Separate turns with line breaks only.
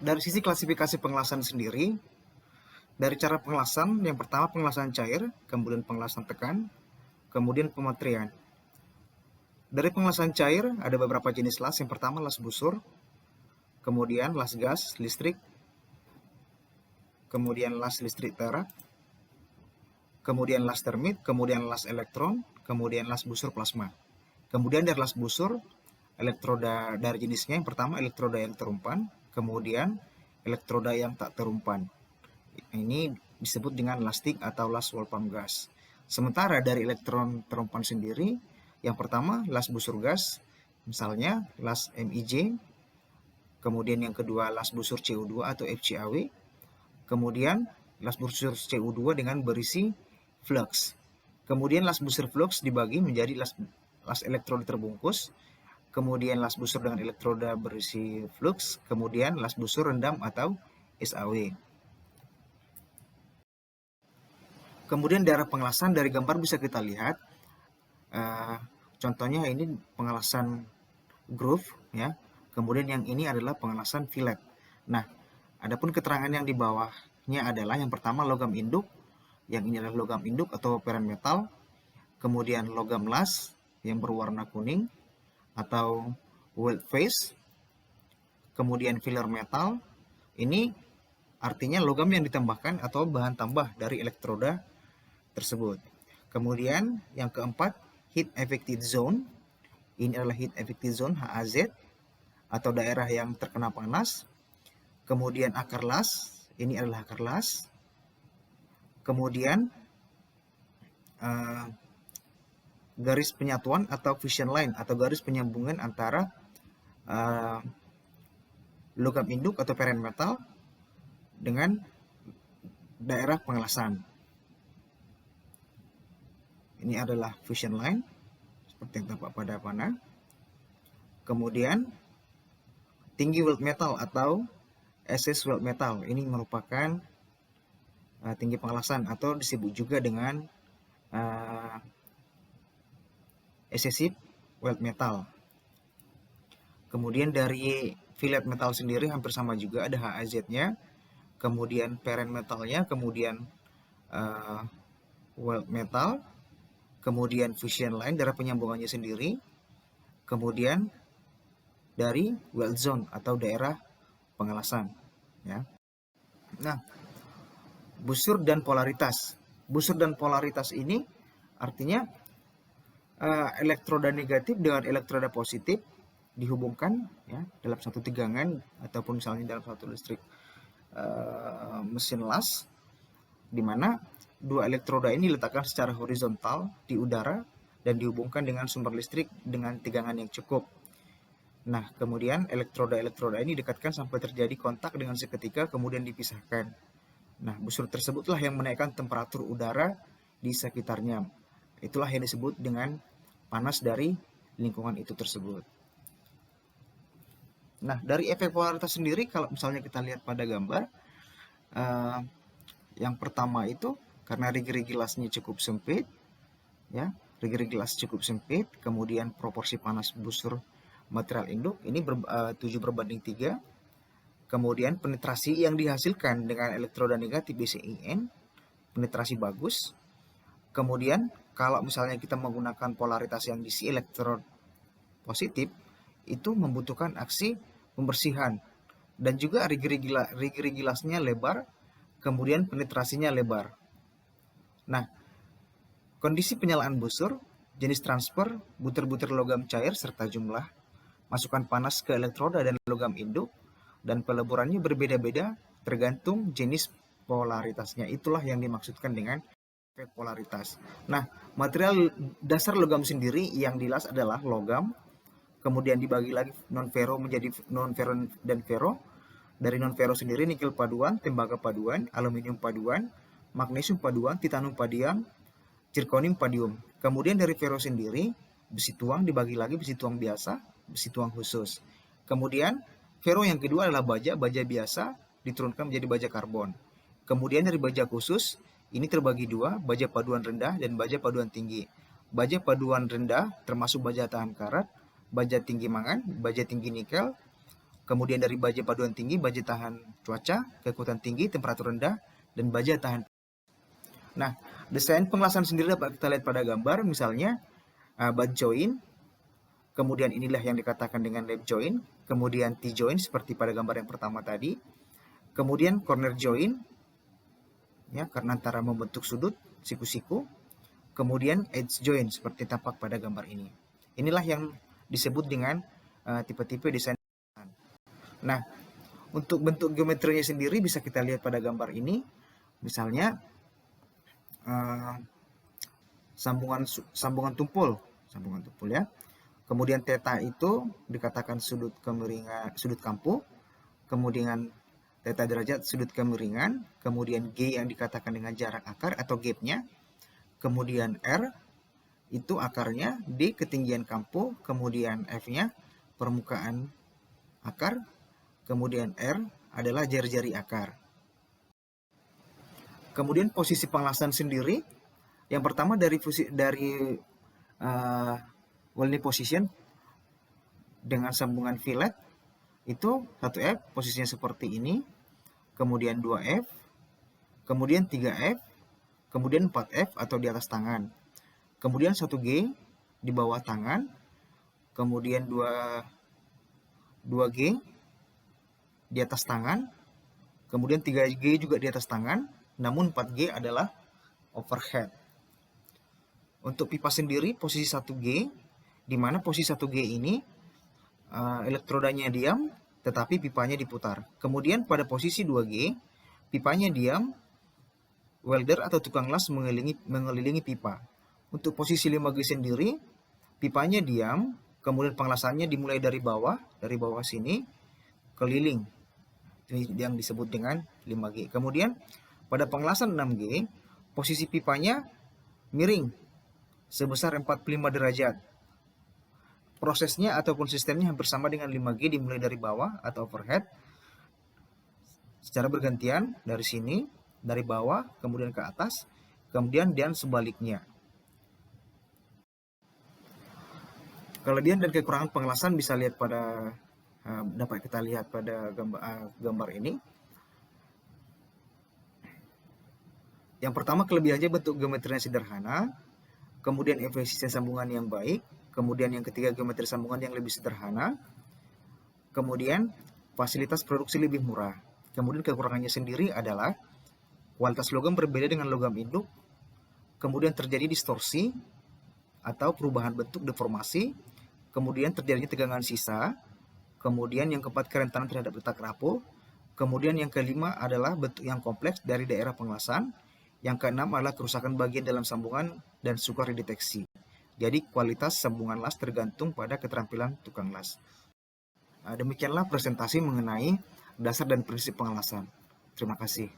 Dari sisi klasifikasi pengelasan sendiri, dari cara pengelasan, yang pertama pengelasan cair, kemudian pengelasan tekan, kemudian pematrian. Dari pengelasan cair ada beberapa jenis las. Yang pertama las busur, kemudian las gas, listrik, kemudian las listrik perak, kemudian las termit, kemudian las elektron, kemudian las busur plasma. Kemudian dari las busur, elektroda dari jenisnya, yang pertama elektroda yang terumpan, kemudian elektroda yang tak terumpan. Ini disebut dengan lastik atau las Wolfram gas. Sementara dari elektron terumpan sendiri, yang pertama las busur gas, misalnya las MIJ, kemudian yang kedua las busur CO2 atau FCAW, kemudian las busur CO2 dengan berisi flux. Kemudian las busur flux dibagi menjadi las elektroda terbungkus, kemudian las busur dengan elektroda berisi flux, kemudian las busur rendam atau SAW. Kemudian daerah pengelasan dari gambar bisa kita lihat, contohnya ini pengelasan groove, ya. Kemudian yang ini adalah pengelasan fillet. Nah, adapun keterangan yang di bawahnya adalah yang pertama logam induk, yang ini adalah logam induk atau peren metal, kemudian logam las yang berwarna kuning atau weld face, kemudian filler metal, ini artinya logam yang ditambahkan atau bahan tambah dari elektroda tersebut. Kemudian yang keempat, heat affected zone. Ini adalah heat affected zone HAZ atau daerah yang terkena panas. Kemudian akar las, ini adalah akar las. Kemudian garis penyatuan atau fusion line atau garis penyambungan antara logam induk atau peren metal dengan daerah pengelasan. Ini adalah fusion line seperti yang tampak pada panah. Kemudian tinggi weld metal atau SS weld metal, ini merupakan tinggi pengelasan atau disebut juga dengan excessive weld metal. Kemudian dari fillet metal sendiri hampir sama juga, ada HAZ-nya, kemudian peren metalnya, kemudian weld metal, kemudian fusion line, daerah penyambungannya sendiri, kemudian dari weld zone atau daerah pengelasan, ya. Nah, busur dan polaritas. Busur dan polaritas ini artinya elektroda negatif dengan elektroda positif dihubungkan, ya, dalam satu tegangan ataupun misalnya dalam satu listrik mesin las, di mana dua elektroda ini diletakkan secara horizontal di udara dan dihubungkan dengan sumber listrik dengan tegangan yang cukup. Nah, kemudian elektroda-elektroda ini didekatkan sampai terjadi kontak dengan seketika, kemudian dipisahkan. Nah, busur tersebutlah yang menaikkan temperatur udara di sekitarnya. Itulah yang disebut dengan panas dari lingkungan itu tersebut. Nah, dari efek polaritas sendiri, kalau misalnya kita lihat pada gambar, yang pertama itu karena rigi-rigi lasnya cukup sempit, ya, rigi-rigi las cukup sempit, kemudian proporsi panas busur material induk ini 7:3. Kemudian penetrasi yang dihasilkan dengan elektroda negatif BCIN, penetrasi bagus. Kemudian kalau misalnya kita menggunakan polaritas yang diisi elektrod positif, itu membutuhkan aksi pembersihan dan juga rigi-rigi lasnya lebar, kemudian penetrasinya lebar. Nah, kondisi penyalaan busur, jenis transfer, butir-butir logam cair serta jumlah masukan panas ke elektroda dan logam induk, dan peleburannya berbeda-beda tergantung jenis polaritasnya. Itulah yang dimaksudkan dengan efek polaritas. Nah, material dasar logam sendiri yang dilas adalah logam, kemudian dibagi lagi non-ferro menjadi non-ferro dan ferro. Dari non-ferro sendiri nikel paduan, tembaga paduan, aluminium paduan, magnesium paduan, titanium padium, zirconium padium. Kemudian dari ferro sendiri, besi tuang dibagi lagi besi tuang biasa, besi tuang khusus. Kemudian ferro yang kedua adalah baja biasa diturunkan menjadi baja karbon. Kemudian dari baja khusus ini terbagi dua, baja paduan rendah dan baja paduan tinggi. Baja paduan rendah termasuk baja tahan karat, baja tinggi mangan, baja tinggi nikel, kemudian dari baja paduan tinggi, baja tahan cuaca, kekuatan tinggi, temperatur rendah, dan baja tahan. Nah, desain pengelasan sendiri dapat kita lihat pada gambar, misalnya butt joint, kemudian inilah yang dikatakan dengan lap joint, kemudian T-joint seperti pada gambar yang pertama tadi, kemudian corner joint, ya, karena antara membentuk sudut, siku-siku, kemudian edge joint seperti tampak pada gambar ini. Inilah yang disebut dengan tipe-tipe desain. Nah, untuk bentuk geometrinya sendiri bisa kita lihat pada gambar ini, misalnya sambungan tumpul ya. Kemudian theta itu dikatakan sudut kemiringan, sudut kampu, kemudian theta derajat sudut kemiringan, kemudian G yang dikatakan dengan jarak akar atau gapnya, kemudian R itu akarnya, D ketinggian kampu, kemudian F-nya permukaan akar, kemudian R adalah jari-jari akar. Kemudian posisi pengelasan sendiri, yang pertama dari welding position dengan sambungan fillet itu 1F posisinya seperti ini, kemudian 2F, kemudian 3F, kemudian 4F atau di atas tangan, kemudian 1G di bawah tangan, kemudian 2G di atas tangan, kemudian 3G juga di atas tangan, namun 4G adalah overhead. Untuk pipa sendiri posisi 1G, di mana posisi 1G ini elektrodanya diam tetapi pipanya diputar. Kemudian pada posisi 2G, pipanya diam, welder atau tukang las mengelilingi pipa. Untuk posisi 5G sendiri, pipanya diam, kemudian pengelasannya dimulai dari bawah sini, keliling. Ini yang disebut dengan 5G. Kemudian pada pengelasan 6G, posisi pipanya miring sebesar 45 derajat. Prosesnya ataupun sistemnya hampir sama dengan 5G, dimulai dari bawah atau overhead secara bergantian dari sini, dari bawah kemudian ke atas, kemudian dan sebaliknya. Kelebihan dan kekurangan pengelasan bisa lihat pada dapat kita lihat pada gambar ini. Yang pertama, kelebihannya bentuk geometrinya sederhana, kemudian efisiensi sambungan yang baik, kemudian yang ketiga geometri sambungan yang lebih sederhana, kemudian fasilitas produksi lebih murah. Kemudian kekurangannya sendiri adalah kualitas logam berbeda dengan logam induk, kemudian terjadi distorsi atau perubahan bentuk deformasi, kemudian terjadinya tegangan sisa, kemudian yang keempat kerentanan terhadap retak rapuh, kemudian yang kelima adalah bentuk yang kompleks dari daerah pengelasan, yang keenam adalah kerusakan bagian dalam sambungan dan sukar dideteksi. Jadi kualitas sambungan las tergantung pada keterampilan tukang las. Demikianlah presentasi mengenai dasar dan prinsip pengelasan. Terima kasih.